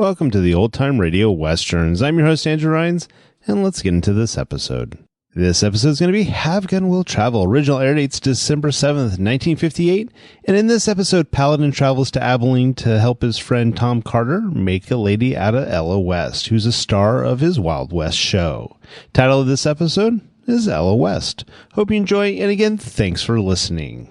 Welcome to the Old Time Radio Westerns. I'm your host, Andrew Rhynes, and let's get into this episode. This episode is going to be Have Gun Will Travel. Original air dates December 7th, 1958. And in this episode, Paladin travels to Abilene to help his friend Tom Carter make a lady out of Ella West, who's a star of his Wild West show. Title of this episode is Ella West. Hope you enjoy, and again, thanks for listening.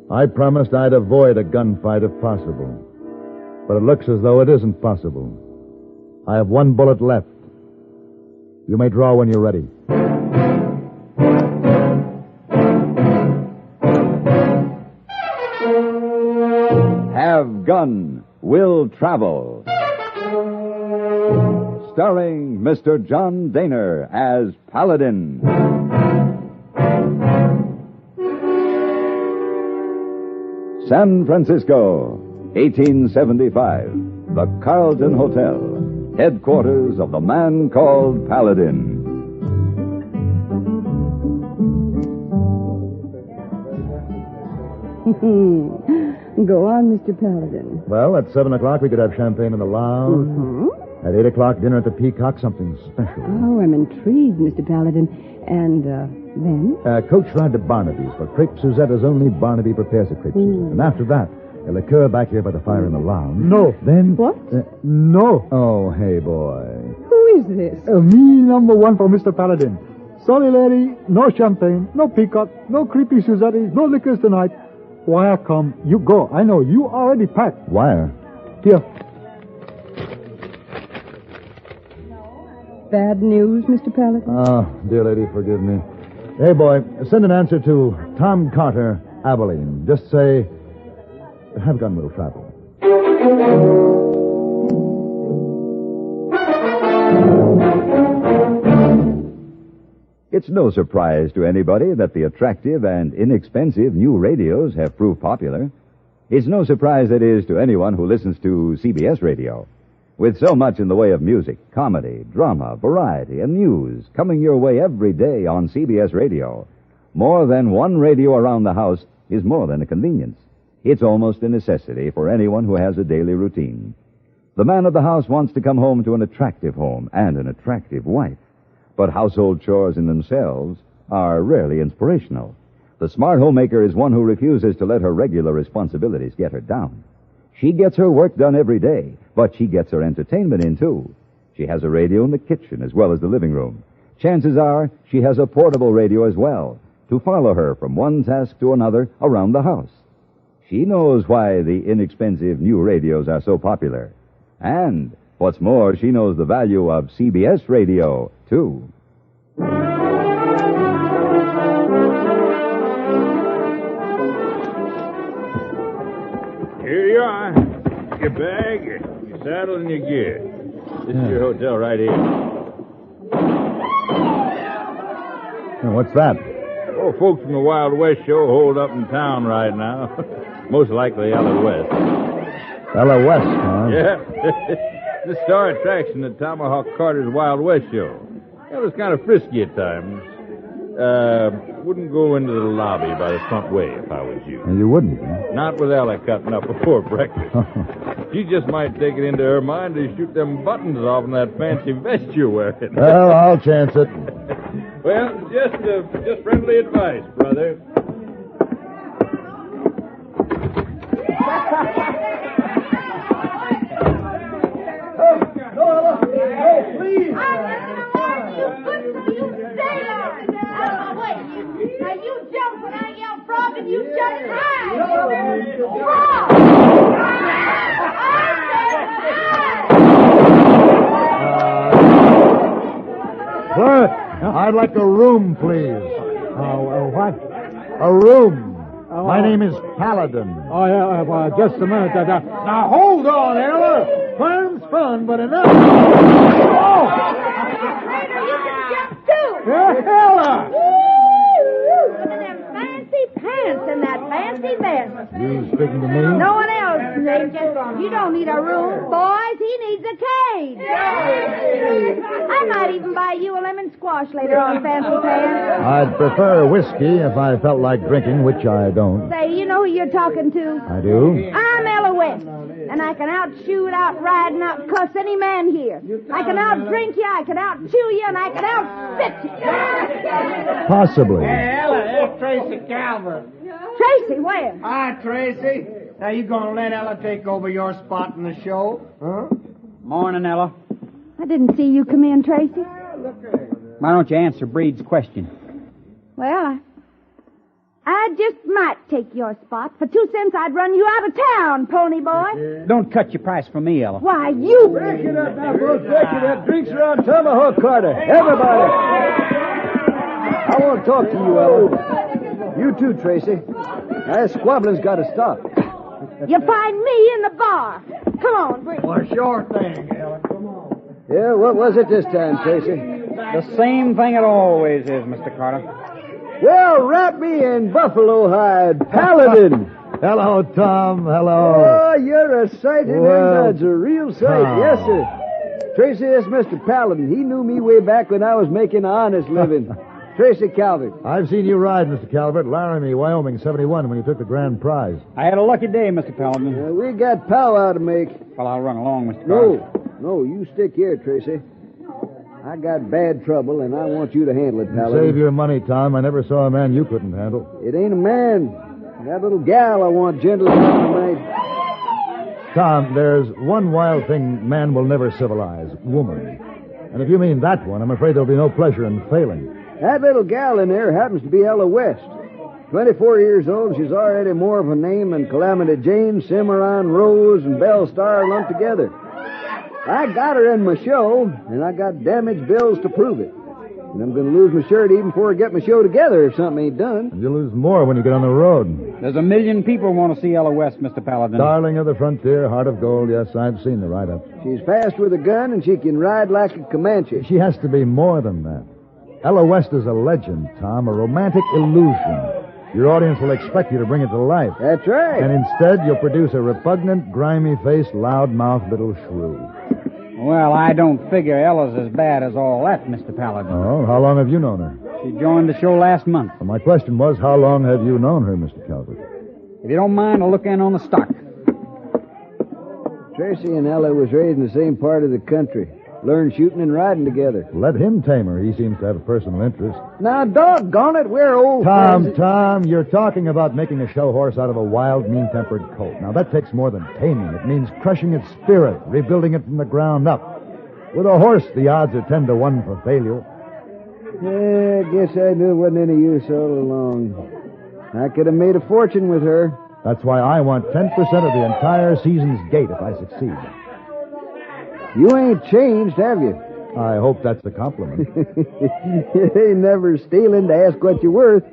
I promised I'd avoid a gunfight if possible. But it looks as though it isn't possible. I have one bullet left. You may draw when you're ready. Have Gun Will Travel. Starring Mr. John Dehner as Paladin. San Francisco, 1875. The Carlton Hotel, headquarters of the man called Paladin. Go on, Mr. Paladin. Well, at 7 o'clock we could have champagne in the lounge. Mm-hmm. At 8 o'clock, dinner at the Peacock, something special. Oh, I'm intrigued, Mr. Paladin. And, then? Coach ride to Barnaby's for crepe Suzette as only Barnaby prepares a crepe Suzette. And after that, a liqueur back here by the fire in the lounge. No. Then... What? No. Oh, hey, boy. Who is this? Me, number one for Mr. Paladin. Sorry, lady, no champagne, no Peacock, no creepy Suzettis, no liquors tonight. Wire come. You go. I know. You already packed. Wire? Here. Bad news, Mr. Paladin? Oh, dear lady, forgive me. Hey, boy, send an answer to Tom Carter, Abilene. Just say, Have Gun Will Travel. It's no surprise to anybody that the attractive and inexpensive new radios have proved popular. It's no surprise, that is, to anyone who listens to CBS radio. With so much in the way of music, comedy, drama, variety, and news coming your way every day on CBS radio, more than one radio around the house is more than a convenience. It's almost a necessity for anyone who has a daily routine. The man of the house wants to come home to an attractive home and an attractive wife. But household chores in themselves are rarely inspirational. The smart homemaker is one who refuses to let her regular responsibilities get her down. She gets her work done every day, but she gets her entertainment in, too. She has a radio in the kitchen as well as the living room. Chances are she has a portable radio as well to follow her from one task to another around the house. She knows why the inexpensive new radios are so popular. And, what's more, she knows the value of CBS radio, too. Here you are. Your bag, your saddle, and your gear. This is your hotel right here. What's that? Oh, folks from the Wild West show hold up in town right now. Most likely Ella West. Ella West, huh? Yeah. The star attraction at Tomahawk Carter's Wild West show. It was kind of frisky at times. Wouldn't go into the lobby by the front way if I was you. And you wouldn't, huh? Not with Ella cutting up before breakfast. She just might take it into her mind to shoot them buttons off in that fancy vest you're wearing. Well, I'll chance it. Well, just friendly advice, brother. No, please. Now you jump when I yell frog and you just hide. Frog! Clerk, I'd like a room, please. What? A room. My name is Paladin. Oh, yeah, just a minute. Now, hold on, Ella. Fun's fun, but enough. Oh! You can jump too. Ella! And them fancy pants and that fancy vest. You speaking to me? No one else. You don't need a room, boys. He needs a cage. I might even buy you a lemon squash later on, Fancy Pants. I'd prefer whiskey if I felt like drinking, which I don't. Say, you know who you're talking to? I do? I'm Ella West, and I can outshoot, outride, and outcuss any man here. I can outdrink you, I can outchew you, and I can outspit you. Possibly. Hey, Ella, it's Tracy Calvert. Tracy, where? Hi, Tracy. Now, you gonna let Ella take over your spot in the show? Huh? Morning, Ella. I didn't see you come in, Tracy. Why don't you answer Breed's question? Well, I just might take your spot. For 2 cents, I'd run you out of town, pony boy. Don't cut your price for me, Ella. Why, you... Break it up now, folks. Break it up. Drinks are on Tomahawk Carter. Everybody. I want to talk to you, Ella. You too, Tracy. That squabbling's got to stop. You find me in the bar. Come on, Bree. Well, sure thing, Ella. Come on. Yeah, what was it this time, Tracy? The same thing it always is, Mr. Carter. Well, wrap me in buffalo hide, Paladin. Hello, Tom. Hello. Oh, you're a sight in Well, That's a real sight. Tom. Yes, sir. Tracy, this Mr. Paladin. He knew me way back when I was making an honest living. Tracy Calvert. I've seen you ride, Mr. Calvert, Laramie, Wyoming, 71, when you took the grand prize. I had a lucky day, Mr. Paladin. We got powwow to make. Well, I'll run along, Mr. Carter. No, you stick here, Tracy. I got bad trouble, and I want you to handle it, Paladin. Save your money, Tom. I never saw a man you couldn't handle. It ain't a man. That little gal I want gentle tonight. Tom, there's one wild thing man will never civilize, woman. And if you mean that one, I'm afraid there'll be no pleasure in failing. That little gal in there happens to be Ella West. 24 years old, she's already more of a name than Calamity Jane, Cimarron Rose, and Belle Star lumped together. I got her in my show, and I got damage bills to prove it. And I'm going to lose my shirt even before I get my show together if something ain't done. And you'll lose more when you get on the road. There's 1 million people want to see Ella West, Mr. Paladin. Darling of the frontier, heart of gold, yes, I've seen the write-up. She's fast with a gun, and she can ride like a Comanche. She has to be more than that. Ella West is a legend, Tom, a romantic illusion. Your audience will expect you to bring it to life. That's right. And instead, you'll produce a repugnant, grimy-faced, loud-mouthed little shrew. Well, I don't figure Ella's as bad as all that, Mr. Paladin. Oh, how long have you known her? She joined the show last month. Well, my question was, how long have you known her, Mr. Calvert? If you don't mind, I'll look in on the stock. Tracy and Ella was raised in the same part of the country. Learned shooting and riding together. Let him tame her. He seems to have a personal interest. Now, doggone it, we're old friends. Tom, you're talking about making a show horse out of a wild, mean-tempered colt. Now, that takes more than taming. It means crushing its spirit, rebuilding it from the ground up. With a horse, the odds are 10 to 1 for failure. Yeah, I guess I knew it wasn't any use all along. I could have made a fortune with her. That's why I want 10% of the entire season's gate if I succeed. You ain't changed, have you? I hope that's a compliment. You ain't never stealing to ask what you're worth.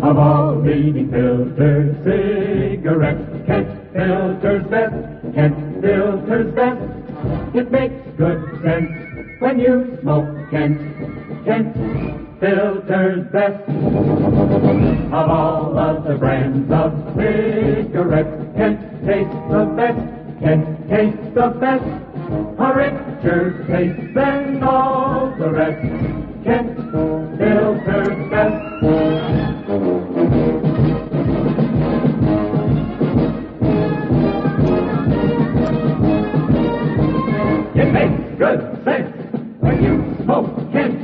Of all leading filter cigarettes, Kent Filter's best. Kent Filter's best. It makes good sense when you smoke Kent. Kent Filter's best. Of all of the brands of cigarettes, Kent tastes the best. Kent tastes the best. A richer taste than all the rest. Kent Filter's best. It makes good sense when you smoke Kent.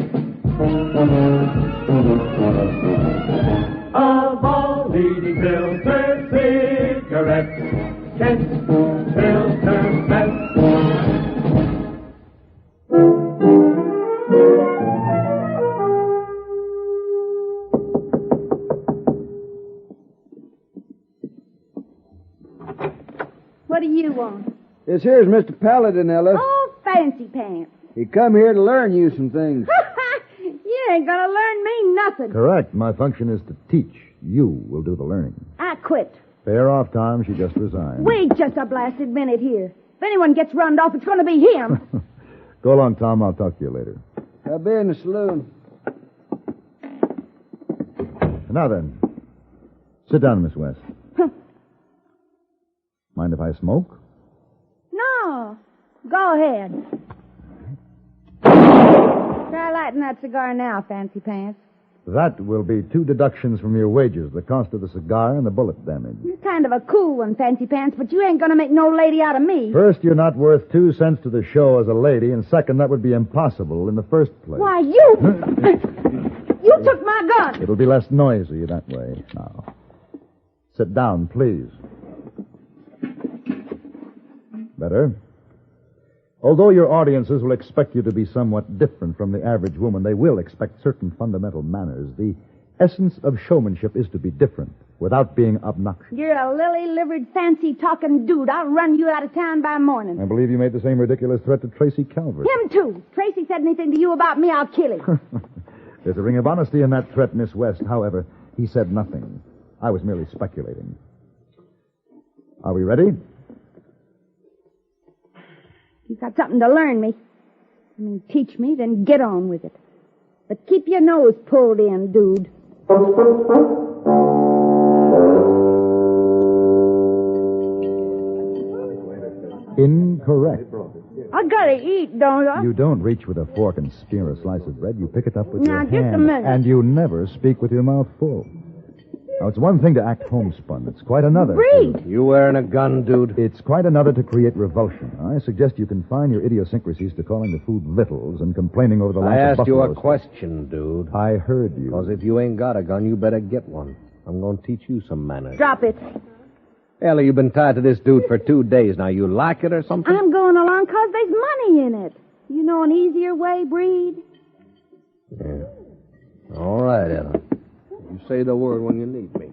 Of all leading filter cigarettes, Kent Filter's best. What do you want? This here's Mr. Paladin, Ella. Oh, fancy pants. He come here to learn you some things. You ain't gonna learn me nothing. Correct. My function is to teach. You will do the learning. I quit. Pay her off, Tom. She just resigned. Wait just a blasted minute here. If anyone gets runned off, it's going to be him. Go along, Tom. I'll talk to you later. I'll be in the saloon. Now then, sit down, Miss West. Mind if I smoke? No. Go ahead. Try lighting that cigar now, Fancy Pants. That will be 2 deductions from your wages, the cost of the cigar and the bullet damage. You're kind of a cool one, Fancy Pants, but you ain't going to make no lady out of me. First, you're not worth 2 cents to the show as a lady, and second, that would be impossible in the first place. Why, you... You took my gun. It'll be less noisy that way. Now, sit down, please. Better. Although your audiences will expect you to be somewhat different from the average woman, they will expect certain fundamental manners. The essence of showmanship is to be different without being obnoxious. You're a lily-livered, fancy-talking dude. I'll run you out of town by morning. I believe you made the same ridiculous threat to Tracy Calvert. Him, too. Tracy said anything to you about me, I'll kill him. There's a ring of honesty in that threat, Miss West. However, he said nothing. I was merely speculating. Are we ready? You've got something to learn me. I mean, teach me, then get on with it. But keep your nose pulled in, dude. Incorrect. I gotta eat, don't I? You don't reach with a fork and spear a slice of bread. You pick it up with Now, your just hand. a minute. And you never speak with your mouth full. Now, it's one thing to act homespun. It's quite another. Breed! You wearing a gun, dude? It's quite another to create revulsion. I suggest you confine your idiosyncrasies to calling the food victuals and complaining over the lack I of asked you a buffalo. question, dude. I heard you. Because if you ain't got a gun, you better get one. I'm going to teach you some manners. Drop it. Ellie, you've been tied to this dude for 2 days now. You like it or something? I'm going along because there's money in it. You know an easier way, Breed? Yeah. All right, Ella. You say the word when you need me.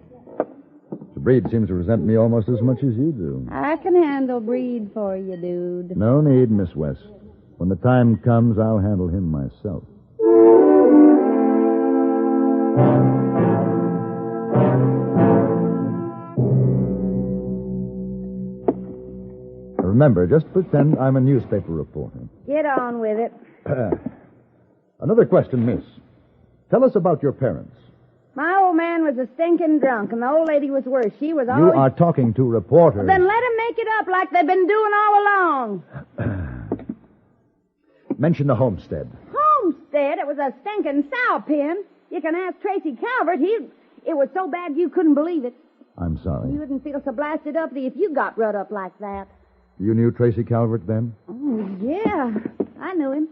The Breed seems to resent me almost as much as you do. I can handle Breed for you, dude. No need, Miss West. When the time comes, I'll handle him myself. Remember, just pretend I'm a newspaper reporter. Get on with it. Another question, miss. Tell us about your parents. My old man was a stinking drunk, and the old lady was worse. She was always... You are talking to reporters. Well, then let 'em make it up like they've been doing all along. Mention the homestead. Homestead? It was a stinking sow pen. You can ask Tracy Calvert. It was so bad you couldn't believe it. I'm sorry. You wouldn't feel so blasted uppity if you got rut up like that. You knew Tracy Calvert then? Oh, yeah. I knew him.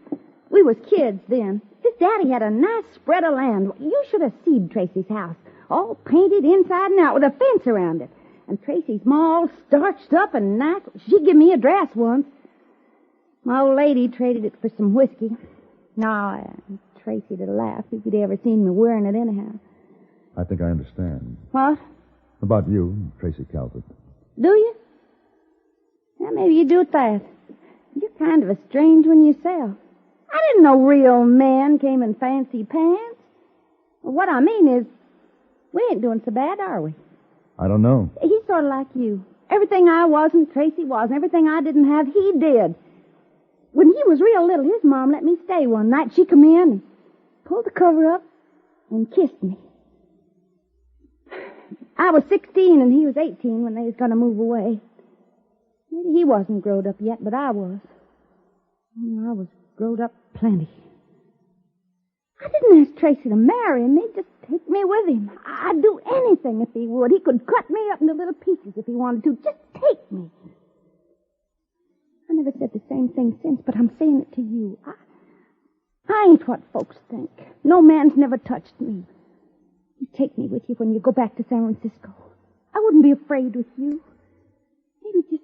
We was kids then. His daddy had a nice spread of land. You should have seen Tracy's house. All painted inside and out with a fence around it. And Tracy's ma all starched up and nice. She gave me a dress once. My old lady traded it for some whiskey. No, Tracy'd have laughed if he'd ever seen me wearing it anyhow. I think I understand. What? About you, Tracy Calvert. Do you? Well, maybe you do at that. You're kind of a strange one yourself. I didn't know real men came in fancy pants. What I mean is, we ain't doing so bad, are we? I don't know. He's sort of like you. Everything I wasn't, Tracy was, and everything I didn't have, he did. When he was real little, his mom let me stay one night. She come in and pulled the cover up and kissed me. I was 16 and he was 18 when they was going to move away. He wasn't growed up yet, but I was. I was growed up plenty. I didn't ask Tracy to marry me, just take me with him. I'd do anything if he would. He could cut me up into little pieces if he wanted to. Just take me. I never said the same thing since, but I'm saying it to you. I ain't what folks think. No man's never touched me. You take me with you when you go back to San Francisco. I wouldn't be afraid with you. Maybe just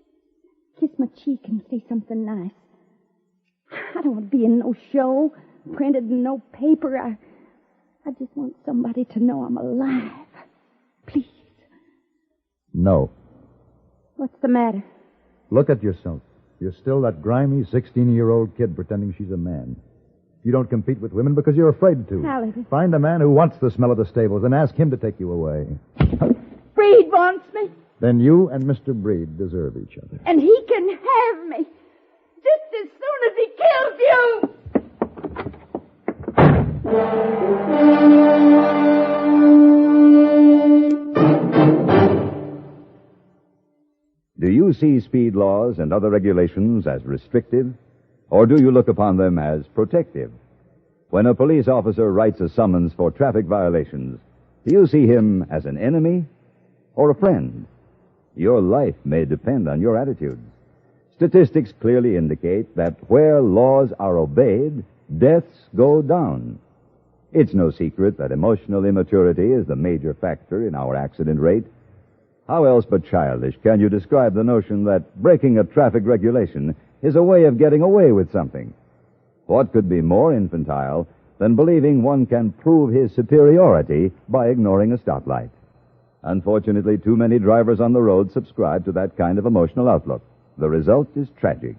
kiss my cheek and say something nice. I don't want to be in no show, printed in no paper. I just want somebody to know I'm alive. Please. No. What's the matter? Look at yourself. You're still that grimy 16-year-old kid pretending she's a man. You don't compete with women because you're afraid to. Paladin. Find a man who wants the smell of the stables and ask him to take you away. Breed wants me. Then you and Mr. Breed deserve each other. And he can have me. Just as soon as he kills you. Do you see speed laws and other regulations as restrictive, or do you look upon them as protective? When a police officer writes a summons for traffic violations, do you see him as an enemy or a friend? Your life may depend on your attitudes. Statistics clearly indicate that where laws are obeyed, deaths go down. It's no secret that emotional immaturity is the major factor in our accident rate. How else but childish can you describe the notion that breaking a traffic regulation is a way of getting away with something? What could be more infantile than believing one can prove his superiority by ignoring a stoplight? Unfortunately, too many drivers on the road subscribe to that kind of emotional outlook. The result is tragic.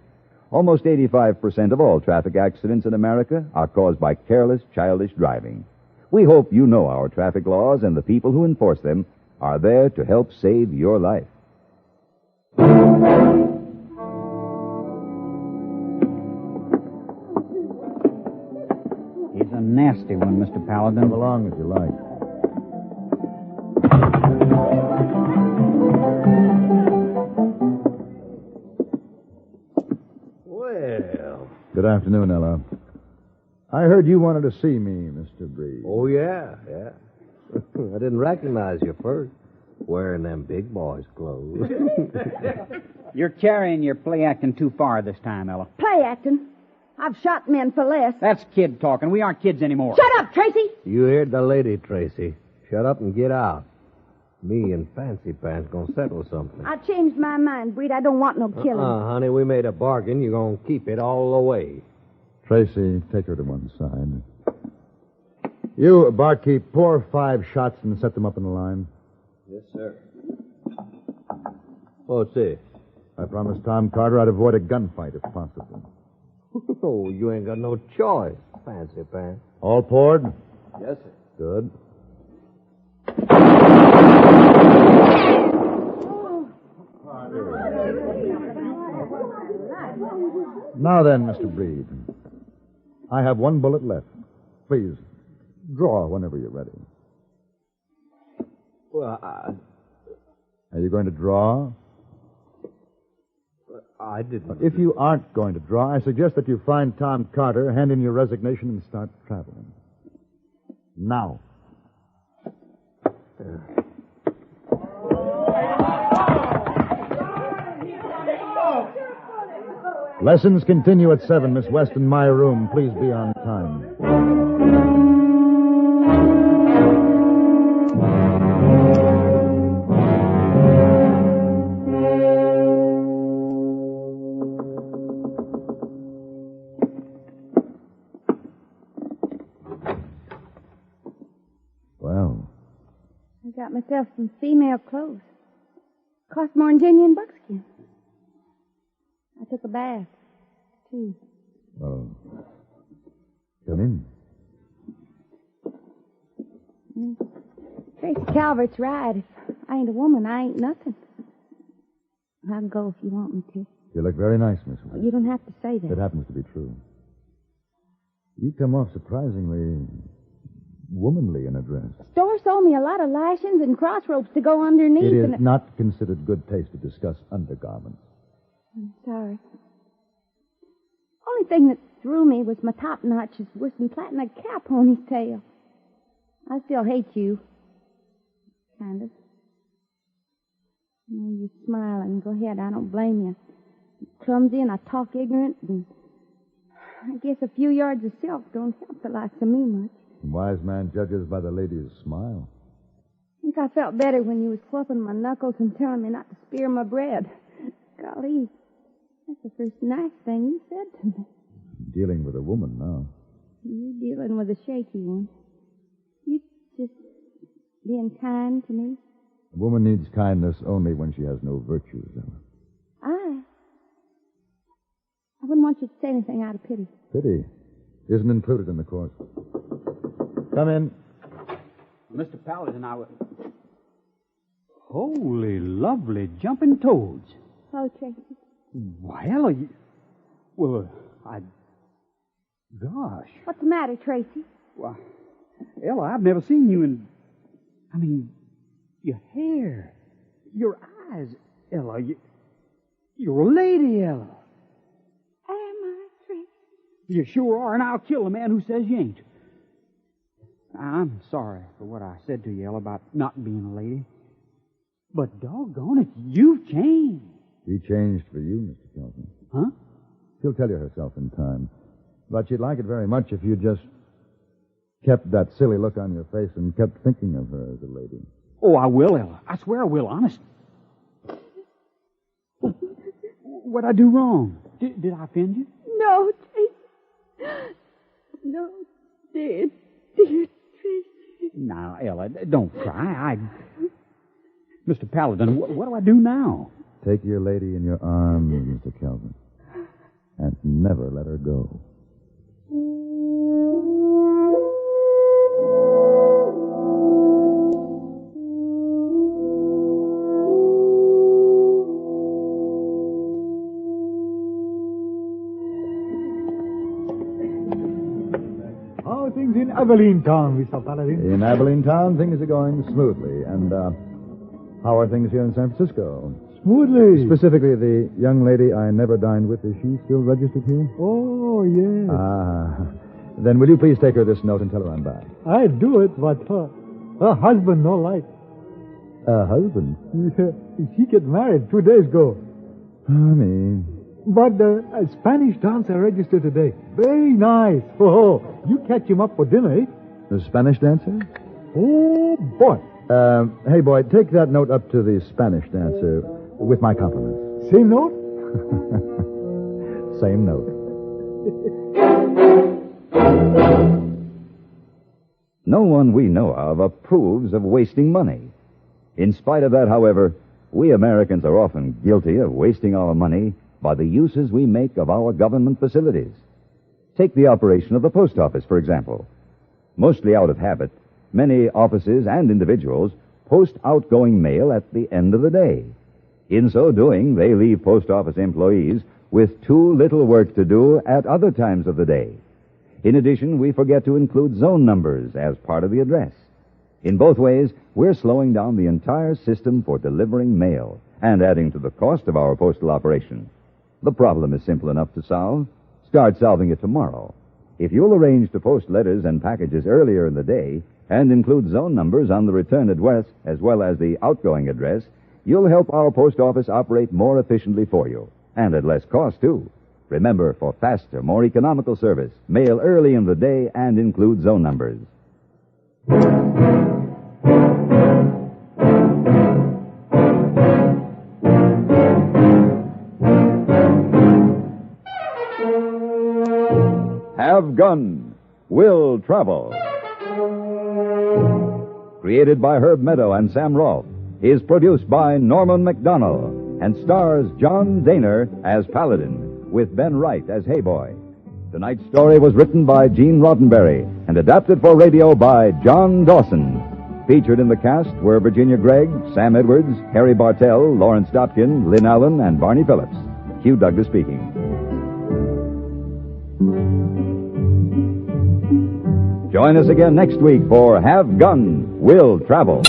Almost 85% of all traffic accidents in America are caused by careless, childish driving. We hope you know our traffic laws and the people who enforce them are there to help save your life. He's a nasty one, Mr. Paladin. Come along if you like. Well. Good afternoon, Ella. I heard you wanted to see me, Mr. Breed. Oh, yeah. I didn't recognize you first. Wearing them big boys' clothes. You're carrying your play acting too far this time, Ella. Play acting. I've shot men for less. That's kid talking. We aren't kids anymore. Shut up, Tracy. You heard the lady, Tracy. Shut up and get out. Me and Fancy Pants gonna settle something. I changed my mind, Breed. I don't want no killing. Honey, we made a bargain. You're gonna keep it all the way. Tracy, take her to one side. You, barkeep, pour 5 shots and set them up in a line. Yes, sir. What's this? I promised Tom Carter I'd avoid a gunfight if possible. Oh, you ain't got no choice, Fancy Pants. All poured? Yes, sir. Good. Now then, Mr. Breed. I have 1 bullet left. Please, draw whenever you're ready. Well, Are you going to draw? I didn't. If you aren't going to draw, I suggest that you find Tom Carter, hand in your resignation, and start traveling. Now. Lessons continue at 7. Miss West in my room. Please be on time. Well, I got myself some female clothes. Cost more than genuine buckskin. I took a bath, too. well, come in. Tracy Calvert's right. If I ain't a woman, I ain't nothing. I can go if you want me to. You look very nice, Miss West. You don't have to say that. It happens to be true. You come off surprisingly womanly in a dress. Store sold me a lot of lashings and cross ropes to go underneath. It is and not considered good taste to discuss undergarments. I'm sorry. Only thing that threw me was my top notch is worse than plaiting a cow pony's tail. I still hate you. Kind of. You're smiling. Go ahead. I don't blame you. You're clumsy and I talk ignorant, and I guess a few yards of silk don't help the likes of me much. A wise man judges by the lady's smile. I think I felt better when you was fluffing my knuckles and telling me not to spear my bread. Golly, that's the first nice thing you said to me. Dealing with a woman now. You're dealing with a shaky one. You just being kind to me. A woman needs kindness only when she has no virtues. I wouldn't want you to say anything out of pity. Pity isn't included in the course. Come in. Mr. Paladin, I was... Holy lovely jumping toads. Oh, Tracy. Why, Ella, Gosh. What's the matter, Tracy? Well, Ella, I've never seen you in... your hair, your eyes, Ella. You're a lady, Ella. Am I, Tracy? You sure are, and I'll kill the man who says you ain't. I'm sorry for what I said to you, Ella, about not being a lady. But doggone it, you've changed. She changed for you, Mr. Kelvin. Huh? She'll tell you herself in time. But she'd like it very much if you just kept that silly look on your face and kept thinking of her as a lady. Oh, I will, Ella. I swear I will, honest. What'd I do wrong? Did I offend you? No, Tracy. No, dear Tracy. Now, Ella, don't cry. Mr. Paladin, what do I do now? Take your lady in your arms, Mr. Kelvin, and never let her go. How are things in Abilene town, Mr. Paladin? In Abilene town, things are going smoothly. And how are things here in San Francisco? Smoothly. Specifically, the young lady I never dined with, is she still registered here? Oh, yes. Then will you please take her this note and tell her I'm back? I'd do it, but her husband no like. Husband? Yeah, she get married 2 days ago. Me. But a Spanish dancer registered today. Very nice. Oh, you catch him up for dinner, eh? The Spanish dancer? Oh, boy. Hey, boy, take that note up to the Spanish dancer with my compliments. Same note? Same note. No one we know of approves of wasting money. In spite of that, however, we Americans are often guilty of wasting our money by the uses we make of our government facilities. Take the operation of the post office, for example. Mostly out of habit, many offices and individuals post outgoing mail at the end of the day. In so doing, they leave post office employees with too little work to do at other times of the day. In addition, we forget to include zone numbers as part of the address. In both ways, we're slowing down the entire system for delivering mail and adding to the cost of our postal operation. The problem is simple enough to solve. Start solving it tomorrow. If you'll arrange to post letters and packages earlier in the day and include zone numbers on the return address as well as the outgoing address, you'll help our post office operate more efficiently for you, and at less cost, too. Remember, for faster, more economical service, mail early in the day and include zone numbers. Have Gun, Will Travel. Created by Herb Meadow and Sam Rolfe, is produced by Norman MacDonnell and stars John Dehner as Paladin, with Ben Wright as Heyboy. Tonight's story was written by Gene Roddenberry and adapted for radio by John Dawson. Featured in the cast were Virginia Gregg, Sam Edwards, Harry Bartell, Lawrence Dobkin, Lynn Allen, and Barney Phillips. Hugh Douglas speaking. Join us again next week for Have Gun, Will Travel.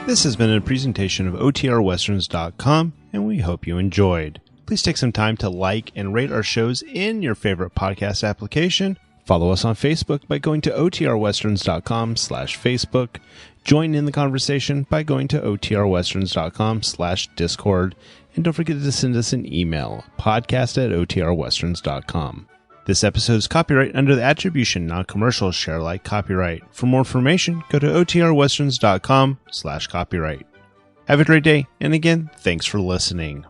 This has been a presentation of OTRWesterns.com, and we hope you enjoyed. Please take some time to like and rate our shows in your favorite podcast application. Follow us on Facebook by going to OTRWesterns.com/Facebook. Join in the conversation by going to OTRWesterns.com/Discord. And don't forget to send us an email, podcast@OTRWesterns.com. This episode is copyright under the attribution, non-commercial, share-alike copyright. For more information, go to OTRWesterns.com/copyright. Have a great day, and again, thanks for listening.